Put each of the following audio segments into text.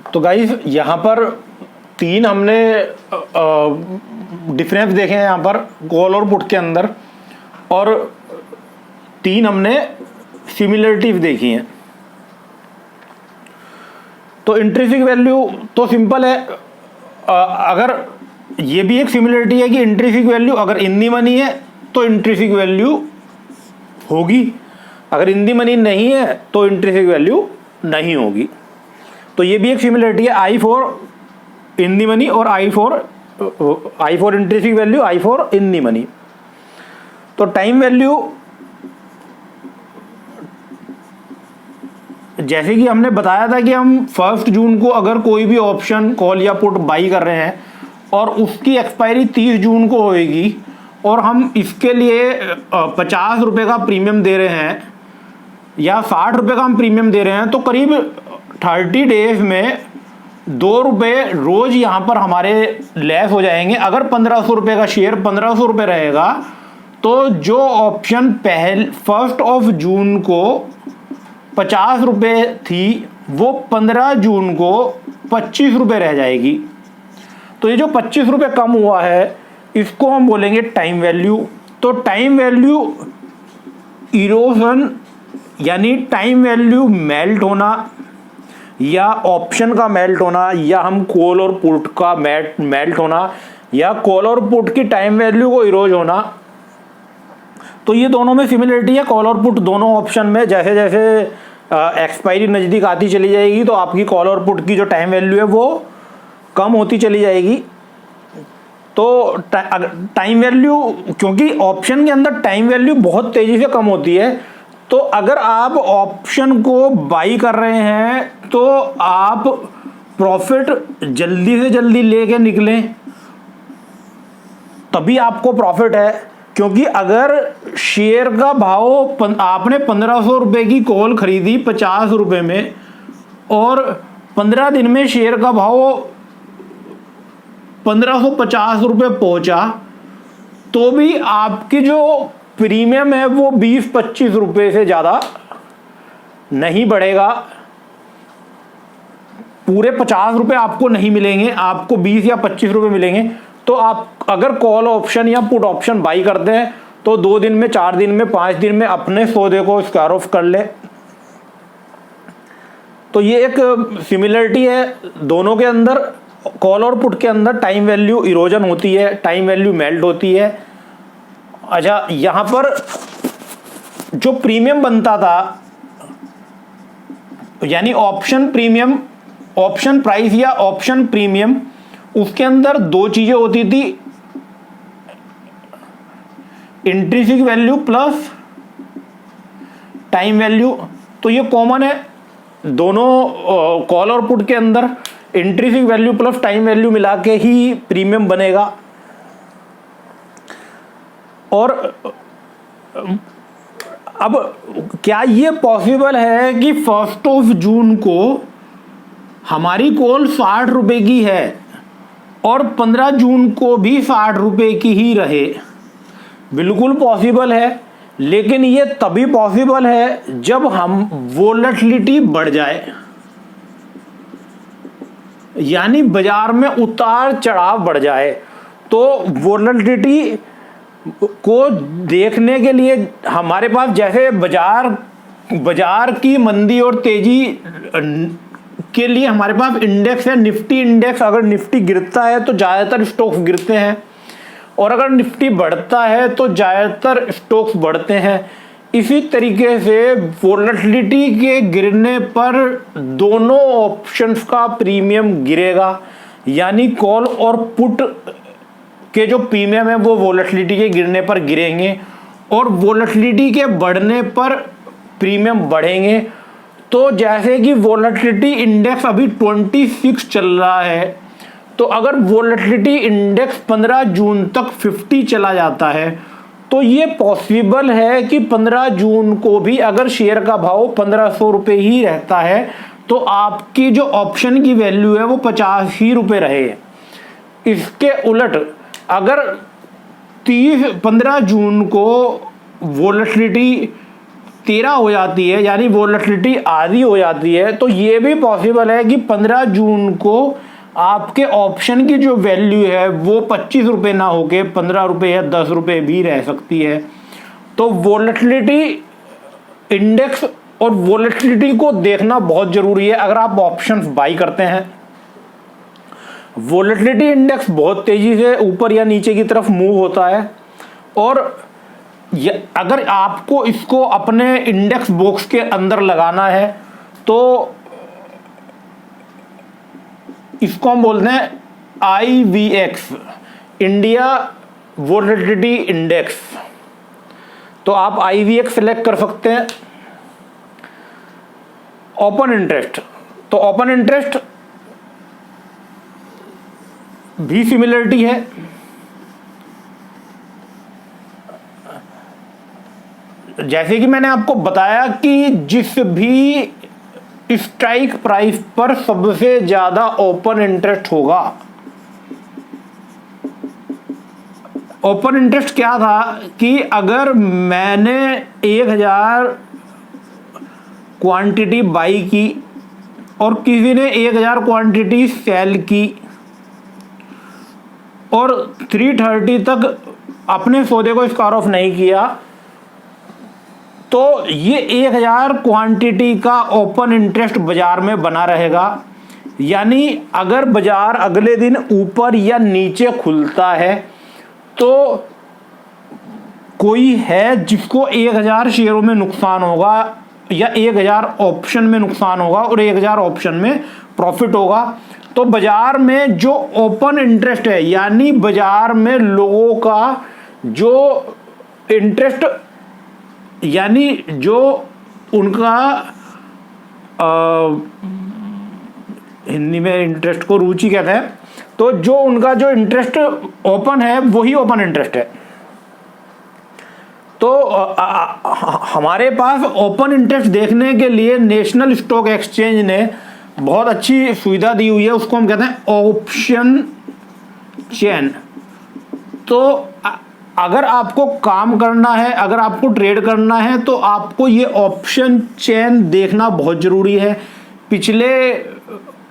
तो गाइस यहाँ पर तीन हमने डिफरेंस देखे हैं यहाँ पर कॉल और पुट के अंदर, और तीन हमने सिमिलरिटीज देखी हैं। तो इंट्रिंसिक वैल्यू तो सिंपल है, अगर ये भी एक सिमिलरिटी है कि इंट्रिंसिक वैल्यू अगर इन दी मनी है तो इंट्रिंसिक वैल्यू होगी, अगर इन दी मनी नहीं है तो इंट्रिंसिक वैल्यू नहीं होगी। तो ये भी एक सिमिलरिटी है, आई फॉर इन दी मनी और I for intrinsic value, I for in the money. तो टाइम वैल्यू जैसे कि हमने बताया था कि हम 1 जून को अगर कोई भी ऑप्शन कॉल या पुट बाई कर रहे हैं और उसकी एक्सपायरी 30 जून को होएगी और हम इसके लिए 50 रुपये का प्रीमियम दे रहे हैं या 60 रुपये का हम प्रीमियम दे रहे हैं, तो करीब 30 डेज में 2 रुपये रोज यहाँ पर हमारे लेस हो जाएंगे। अगर 1500 रुपये का शेयर 1500 रुपये रहेगा तो जो ऑप्शन 1 जून को 50 रुपये थी वो 15 जून को 25 रुपये रह जाएगी। तो ये जो 25 रुपये कम हुआ है इसको हम बोलेंगे टाइम वैल्यू। तो टाइम वैल्यू इरोजन यानी टाइम वैल्यू मेल्ट होना या ऑप्शन का मेल्ट होना या हम कॉल और पुट का मेल्ट होना या कॉल और पुट की टाइम वैल्यू को इरोज होना, तो ये दोनों में सिमिलरिटी है। कॉल और पुट दोनों ऑप्शन में जैसे जैसे एक्सपायरी नज़दीक आती चली जाएगी तो आपकी कॉल और पुट की जो टाइम वैल्यू है वो कम होती चली जाएगी। तो टाइम वैल्यू, क्योंकि ऑप्शन के अंदर टाइम वैल्यू बहुत तेज़ी से कम होती है, तो अगर आप ऑप्शन को बाई कर रहे हैं तो आप प्रॉफिट जल्दी से जल्दी लेके निकलें, तभी आपको प्रॉफिट है। क्योंकि अगर शेयर का भाव आपने 1500 रुपये की कॉल खरीदी 50 रुपये में और 15 दिन में शेयर का भाव 1550 रुपये पहुंचा, तो भी आपकी जो प्रीमियम है वो 20-25 रुपये से ज़्यादा नहीं बढ़ेगा। पूरे 50 रुपये आपको नहीं मिलेंगे, आपको 20 या 25 रुपये मिलेंगे। तो आप अगर कॉल ऑप्शन या पुट ऑप्शन बाई करते हैं तो 2 दिन में, 4 दिन में, 5 दिन में अपने सौदे को स्क्वायर ऑफ कर ले। तो ये एक सिमिलरिटी है दोनों के अंदर। कॉल और पुट के अंदर टाइम वैल्यू इरोजन होती है, टाइम वैल्यू मेल्ट होती है। अच्छा, यहाँ पर जो प्रीमियम बनता था यानी ऑप्शन प्रीमियम, ऑप्शन प्राइस या ऑप्शन प्रीमियम, उसके अंदर 2 चीजें होती थी, intrinsic value plus time value. तो ये कॉमन है दोनों कॉल और पुट के अंदर, intrinsic value plus time value मिला के ही प्रीमियम बनेगा। और अब क्या ये पॉसिबल है कि 1 जून को हमारी कॉल 60 रुपये की है और 15 जून को भी 60 रुपये की ही रहे? बिल्कुल पॉसिबल है, लेकिन ये तभी पॉसिबल है जब हम वोलेटिलिटी बढ़ जाए, यानी बाजार में उतार चढ़ाव बढ़ जाए। तो वोलेटिलिटी को देखने के लिए हमारे पास जैसे बाजार की मंदी और तेजी के लिए हमारे पास इंडेक्स है, निफ्टी इंडेक्स। अगर निफ्टी गिरता है तो ज़्यादातर स्टॉक्स गिरते हैं और अगर निफ्टी बढ़ता है तो ज़्यादातर स्टॉक्स बढ़ते हैं। इसी तरीके से वोलेटिलिटी के गिरने पर दोनों ऑप्शंस का प्रीमियम गिरेगा, यानी कॉल और पुट के जो प्रीमियम है वो वोलेटिलिटी के गिरने पर गिरेंगे और वोलेटिलिटी के बढ़ने पर प्रीमियम बढ़ेंगे। तो जैसे कि वोलेटिलिटी इंडेक्स अभी 26 चल रहा है, तो अगर वोलेटिलिटी इंडेक्स 15 जून तक 50 चला जाता है तो ये पॉसिबल है कि 15 जून को भी अगर शेयर का भाव 1500 रुपये ही रहता है तो आपकी जो ऑप्शन की वैल्यू है वो 50 ही रुपये रहे। इसके उलट अगर 15 जून को वोलेटिलिटी 13 हो जाती है, यानी वोलेटिलिटी आधी हो जाती है, तो ये भी पॉसिबल है कि 15 जून को आपके ऑप्शन की जो वैल्यू है वो 25 रुपये ना होके 15 रुपये या 10 रुपये भी रह सकती है। तो वोलेटिलिटी इंडेक्स और वोलेटिलिटी को देखना बहुत जरूरी है अगर आप ऑप्शंस बाई करते हैं। वोलेटिलिटी इंडेक्स बहुत तेजी से ऊपर या नीचे की तरफ मूव होता है, और अगर आपको इसको अपने इंडेक्स बॉक्स के अंदर लगाना है तो इसको हम बोलते हैं IVX, इंडिया वोलेटिलिटी इंडेक्स। तो आप IVX सेलेक्ट कर सकते हैं। ओपन इंटरेस्ट, तो ओपन इंटरेस्ट भी सिमिलरिटी है। जैसे कि मैंने आपको बताया कि जिस भी स्ट्राइक प्राइस पर सबसे ज्यादा ओपन इंटरेस्ट होगा, ओपन इंटरेस्ट क्या था कि अगर मैंने 1000 क्वांटिटी बाई की और किसी ने 1000 क्वांटिटी सेल की और 330 तक अपने सौदे को स्क्वायर ऑफ नहीं किया, तो ये 1000 क्वांटिटी का ओपन इंटरेस्ट बाजार में बना रहेगा। यानी अगर बाजार अगले दिन ऊपर या नीचे खुलता है तो कोई है जिसको 1000 शेयरों में नुकसान होगा या 1000 ऑप्शन में नुकसान होगा और 1000 ऑप्शन में प्रॉफिट होगा। तो बाजार में जो ओपन इंटरेस्ट है, यानी बाजार में लोगों का जो इंटरेस्ट, यानी जो उनका हिंदी में इंटरेस्ट को रुचि कहते हैं, तो जो उनका जो इंटरेस्ट ओपन है वही ओपन इंटरेस्ट है। तो हमारे पास ओपन इंटरेस्ट देखने के लिए नेशनल स्टॉक एक्सचेंज ने बहुत अच्छी सुविधा दी हुई है, उसको हम कहते हैं ऑप्शन चेन। तो अगर आपको काम करना है, अगर आपको ट्रेड करना है, तो आपको ये ऑप्शन चेन देखना बहुत ज़रूरी है। पिछले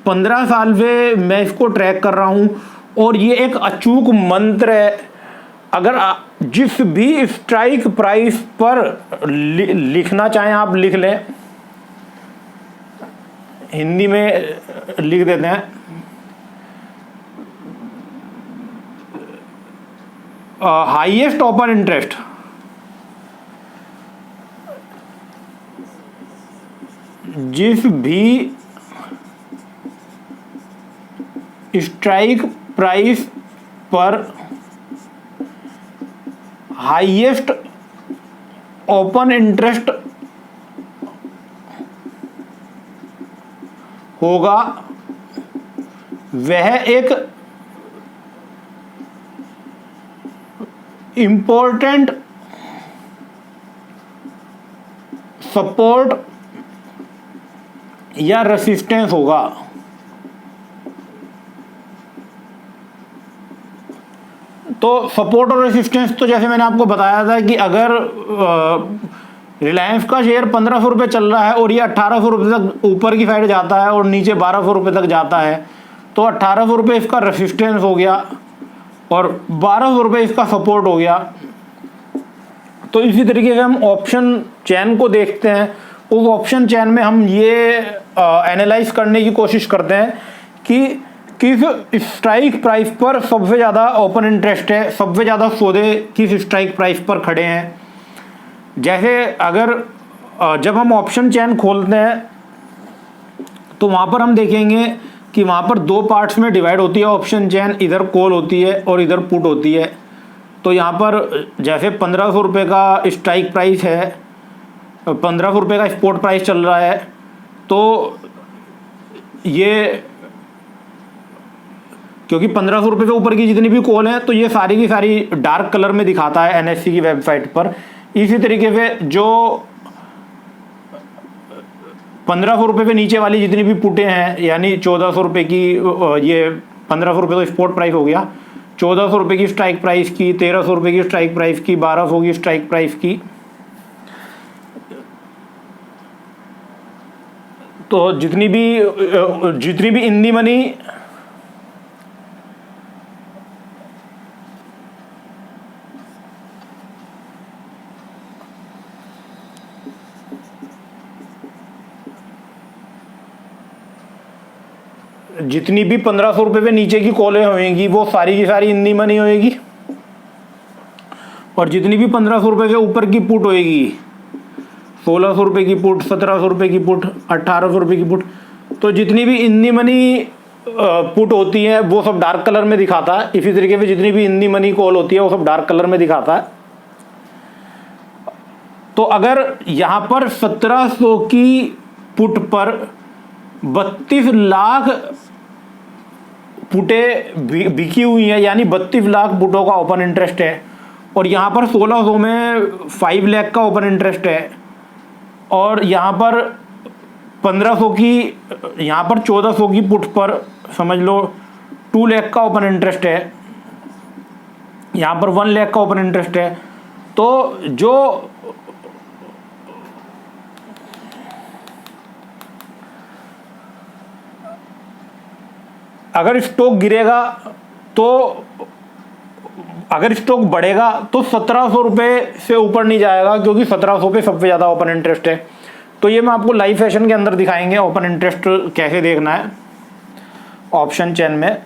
15 साल से मैं इसको ट्रैक कर रहा हूँ और ये एक अचूक मंत्र है। अगर जिस भी स्ट्राइक प्राइस पर लिखना चाहें आप लिख लें, हिंदी में लिख देते हैं, हाईएस्ट ओपन इंटरेस्ट जिस भी स्ट्राइक प्राइस पर हाईएस्ट ओपन इंटरेस्ट होगा वह एक इंपॉर्टेंट सपोर्ट या रेसिस्टेंस होगा। तो सपोर्ट और रेसिस्टेंस, तो जैसे मैंने आपको बताया था कि अगर रिलायंस का शेयर 1500 रुपये चल रहा है और ये 1800 रुपये तक ऊपर की साइड जाता है और नीचे 1200 रुपये तक जाता है, तो 1800 रुपये इसका रेसिस्टेंस हो गया और 1200 रुपये इसका सपोर्ट हो गया। तो इसी तरीके से हम ऑप्शन चैन को देखते हैं। उस ऑप्शन चैन में हम ये एनालाइज करने की कोशिश करते हैं कि किस स्ट्राइक प्राइस पर सबसे ज़्यादा ओपन इंटरेस्ट है, सबसे ज़्यादा सौदे किस स्ट्राइक प्राइस पर खड़े हैं। जैसे अगर जब हम ऑप्शन चैन खोलते हैं तो वहाँ पर हम देखेंगे कि वहाँ पर दो पार्ट्स में डिवाइड होती है ऑप्शन चैन, इधर कॉल होती है और इधर पुट होती है। तो यहाँ पर जैसे 1500 रुपये का स्ट्राइक प्राइस है, 1500 रुपये का स्पॉट प्राइस चल रहा है, तो ये क्योंकि 1500 रुपये से ऊपर की जितनी भी कॉल हैं तो ये सारी की सारी डार्क कलर में दिखाता है NSE की वेबसाइट पर। इसी तरीके से जो 1500 रुपये पे नीचे वाली जितनी भी पुटें हैं, यानी 1400 रुपये की, ये 1500 रुपये तो स्पॉट प्राइस हो गया, 1400 रुपये की स्ट्राइक प्राइस की, 1300 रुपये की स्ट्राइक प्राइस की, 1200 की स्ट्राइक प्राइस की, तो जितनी भी इन दी मनी जितनी भी 1500 रुपये पे नीचे की कॉलें होएंगी वो सारी की सारी इन दी मनी होएगी, और जितनी भी 1500 रुपये से ऊपर की पुट होएगी, 1600 रुपये की पुट, 1700 रुपये की पुट, 1800 रुपये की पुट, तो जितनी भी इन दी मनी पुट होती है वो सब डार्क कलर में दिखाता है। इसी तरीके से जितनी भी इन दी मनी कॉल होती है वो सब डार्क कलर में दिखाता है। तो अगर यहाँ पर 1700 की पुट पर 32 लाख पुटें बिकी हुई हैं, यानी 32 लाख पुटों का ओपन इंटरेस्ट है, और यहाँ पर 1600 में 5 लाख का ओपन इंटरेस्ट है, और यहाँ पर 1500 की, यहाँ पर 1400 की पुट पर समझ लो 2 लाख का ओपन इंटरेस्ट है, यहाँ पर 1 लाख का ओपन इंटरेस्ट है। तो जो अगर स्टॉक गिरेगा तो, अगर स्टॉक बढ़ेगा तो 1700 रुपये से ऊपर नहीं जाएगा, क्योंकि 1700 पे सबसे ज़्यादा ओपन इंटरेस्ट है। तो ये मैं आपको लाइव सेशन के अंदर दिखाएंगे ओपन इंटरेस्ट कैसे देखना है ऑप्शन चेन में।